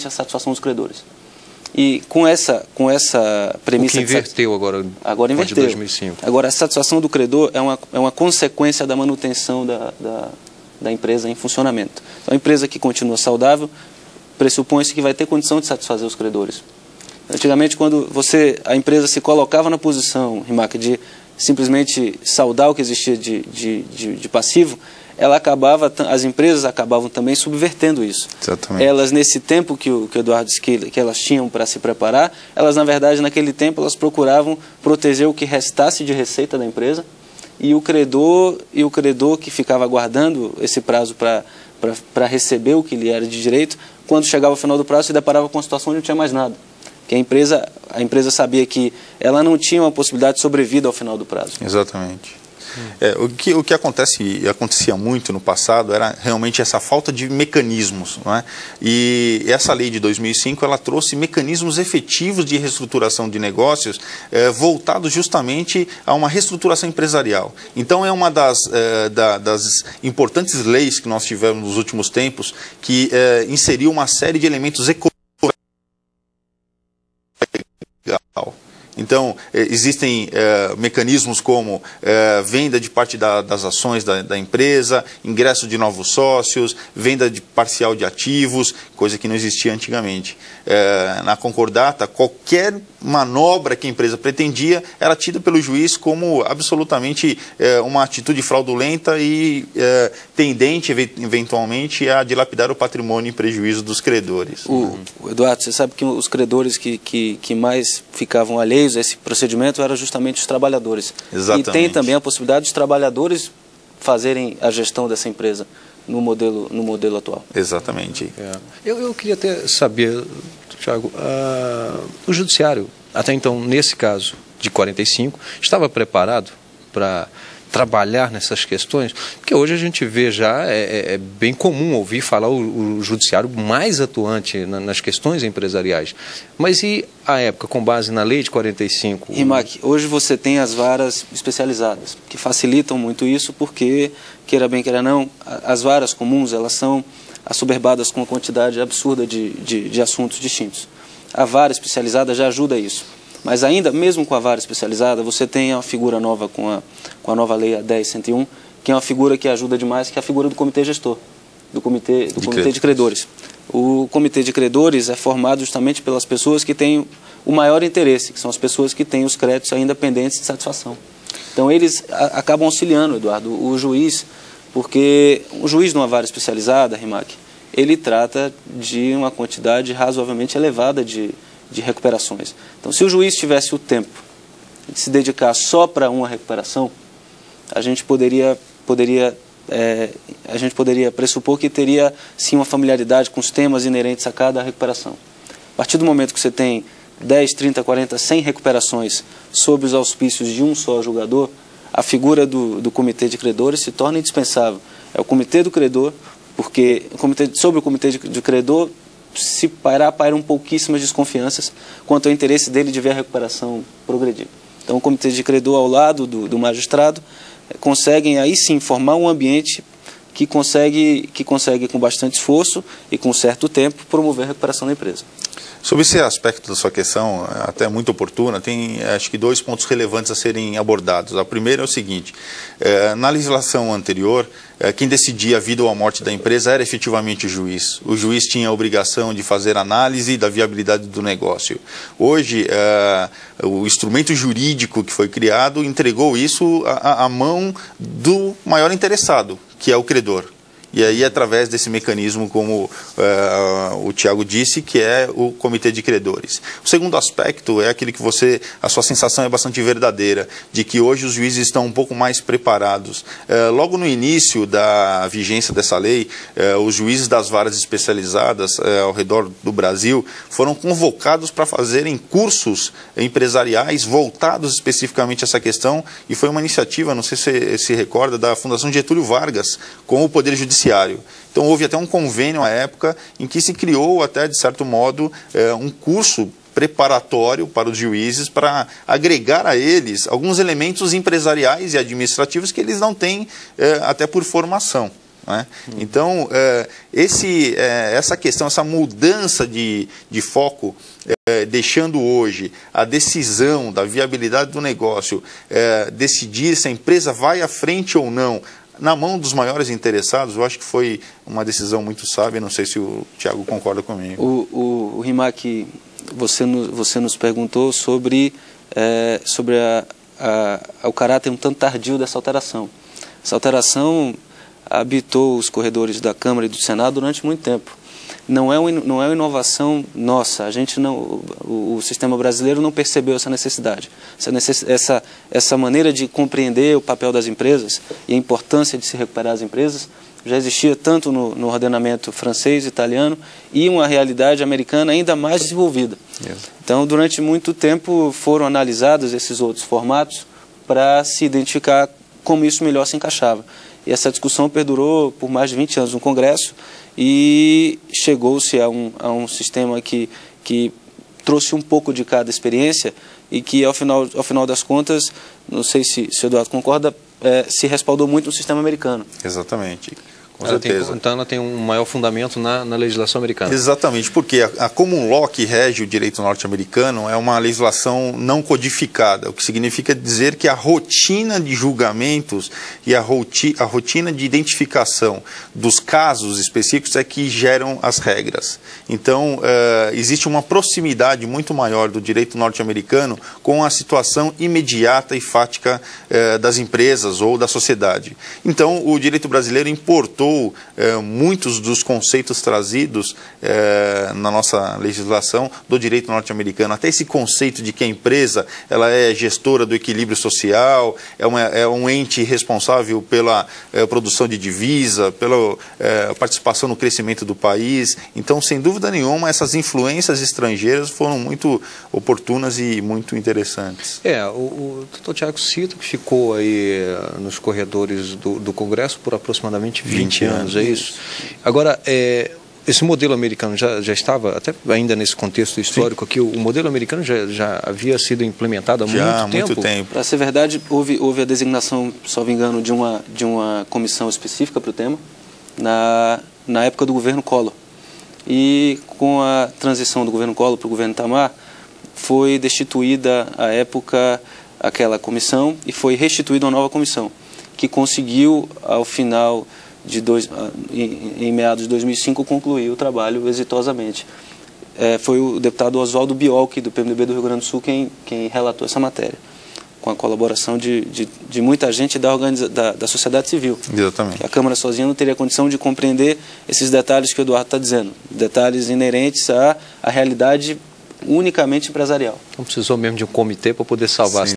a satisfação dos credores. E com essa premissa... O que inverteu agora inverteu. De 2005. Agora, a satisfação do credor é uma consequência da manutenção da empresa em funcionamento. Então, a empresa que continua saudável pressupõe-se que vai ter condição de satisfazer os credores. Antigamente, quando a empresa se colocava na posição, Rimac, de simplesmente saldar o que existia de passivo, as empresas acabavam também subvertendo isso. Exatamente. Elas, nesse tempo que o Eduardo disse que elas tinham para se preparar, elas, na verdade, naquele tempo, elas procuravam proteger o que restasse de receita da empresa, e o credor que ficava aguardando esse prazo para receber o que lhe era de direito, quando chegava ao final do prazo, se deparava com uma situação onde não tinha mais nada. Que a empresa sabia que ela não tinha uma possibilidade de sobrevida ao final do prazo. Exatamente. O que acontecia muito no passado era realmente essa falta de mecanismos, não é? E essa lei de 2005 ela trouxe mecanismos efetivos de reestruturação de negócios voltados justamente a uma reestruturação empresarial. Então é uma das importantes leis que nós tivemos nos últimos tempos que inseriu uma série de elementos econômicos. Então, existem mecanismos como venda de parte das ações da empresa, ingresso de novos sócios, venda parcial de ativos, coisa que não existia antigamente. Na concordata, qualquer manobra que a empresa pretendia era tida pelo juiz como absolutamente uma atitude fraudulenta e tendente, eventualmente, a dilapidar o patrimônio em prejuízo dos credores. Eduardo, você sabe que os credores que mais ficavam alheios a esse procedimento eram justamente os trabalhadores. Exatamente. E tem também a possibilidade dos trabalhadores fazerem a gestão dessa empresa no modelo atual. Exatamente. Eu queria até saber, Thiago, o judiciário, até então, nesse caso de 45, estava preparado para trabalhar nessas questões? Porque hoje a gente vê já, é bem comum ouvir falar o judiciário mais atuante nas questões empresariais. Mas e a época, com base na lei de 45? Rimac, hoje você tem as varas especializadas, que facilitam muito isso, porque, queira bem, queira não, as varas comuns, elas são assoberbadas com uma quantidade absurda de assuntos distintos. A vara especializada já ajuda isso. Mas ainda, mesmo com a vara especializada, você tem a figura nova com a nova lei 10.101, que é uma figura que ajuda demais, que é a figura do comitê gestor, do comitê de credores. O comitê de credores é formado justamente pelas pessoas que têm o maior interesse, que são as pessoas que têm os créditos ainda pendentes de satisfação. Então, eles acabam auxiliando, Eduardo, o juiz, porque o juiz numa vara especializada, Rimac, ele trata de uma quantidade razoavelmente elevada de recuperações. Então, se o juiz tivesse o tempo de se dedicar só para uma recuperação, a gente poderia pressupor que teria, sim, uma familiaridade com os temas inerentes a cada recuperação. A partir do momento que você tem 10, 30, 40, 100 recuperações sob os auspícios de um só julgador, a figura do comitê de credores se torna indispensável. É o comitê do credor, porque sobre o comitê de credor se pairam pouquíssimas desconfianças quanto ao interesse dele de ver a recuperação progredir. Então, o comitê de credor, ao lado do magistrado, conseguem aí sim formar um ambiente que consegue com bastante esforço e com certo tempo promover a recuperação da empresa. Sobre esse aspecto da sua questão, até muito oportuna, tem acho que 2 pontos relevantes a serem abordados. A primeira é o seguinte: na legislação anterior, quem decidia a vida ou a morte da empresa era efetivamente o juiz. O juiz tinha a obrigação de fazer análise da viabilidade do negócio. Hoje, o instrumento jurídico que foi criado entregou isso à mão do maior interessado, que é o credor. E aí, através desse mecanismo, como o Thiago disse, que é o comitê de credores. O segundo aspecto é aquele que a sua sensação é bastante verdadeira, de que hoje os juízes estão um pouco mais preparados. Logo no início da vigência dessa lei, os juízes das varas especializadas ao redor do Brasil foram convocados para fazerem cursos empresariais voltados especificamente a essa questão, e foi uma iniciativa, não sei se você se recorda, da Fundação Getúlio Vargas com o Poder Judiciário. Então houve até um convênio à época em que se criou até, de certo modo, um curso preparatório para os juízes para agregar a eles alguns elementos empresariais e administrativos que eles não têm até por formação. né? Então, essa questão, essa mudança de foco, deixando hoje a decisão da viabilidade do negócio, decidir se a empresa vai à frente ou não, na mão dos maiores interessados, eu acho que foi uma decisão muito sábia. Não sei se o Thiago concorda comigo. O Rimac, você nos perguntou sobre o caráter um tanto tardio dessa alteração. Essa alteração habitou os corredores da Câmara e do Senado durante muito tempo. Não é uma inovação nossa. O sistema brasileiro não percebeu essa necessidade. Essa maneira de compreender o papel das empresas e a importância de se recuperar as empresas já existia tanto no ordenamento francês, italiano, e uma realidade americana ainda mais desenvolvida. Então, durante muito tempo foram analisados esses outros formatos para se identificar como isso melhor se encaixava. E essa discussão perdurou por mais de 20 anos no Congresso e chegou-se a um sistema que trouxe um pouco de cada experiência e que, ao final das contas, não sei se o Eduardo concorda, se respaldou muito no sistema americano. Exatamente. Com certeza. Então ela tem um maior fundamento na legislação americana. Exatamente, porque a common law que rege o direito norte-americano é uma legislação não codificada, o que significa dizer que a rotina de julgamentos e a rotina de identificação dos casos específicos é que geram as regras. Então, existe uma proximidade muito maior do direito norte-americano com a situação imediata e fática das empresas ou da sociedade. Então, o direito brasileiro importou muitos dos conceitos trazidos na nossa legislação do direito norte-americano. Até esse conceito de que a empresa ela é gestora do equilíbrio social, é um ente responsável pela produção de divisa, pela participação no crescimento do país. Então, sem dúvida nenhuma, essas influências estrangeiras foram muito oportunas e muito interessantes. O doutor Thiago cita que ficou aí nos corredores do Congresso por aproximadamente 20 anos, é isso? Agora, esse modelo americano já estava, até ainda nesse contexto histórico aqui, o modelo americano já havia sido implementado há muito tempo? Para ser verdade, houve a designação, salvo engano, de uma comissão específica para o tema, na época do governo Collor. E com a transição do governo Collor para o governo Itamar, foi destituída à época aquela comissão e foi restituída uma nova comissão, que conseguiu, ao final em meados de 2005, concluir o trabalho exitosamente. Foi o deputado Oswaldo Biolchi, do PMDB do Rio Grande do Sul, quem relatou essa matéria, com a colaboração de muita gente da sociedade civil. Exatamente. Que a Câmara sozinha não teria condição de compreender esses detalhes que o Eduardo está dizendo, detalhes inerentes à realidade unicamente empresarial. Então precisou mesmo de um comitê para poder salvar.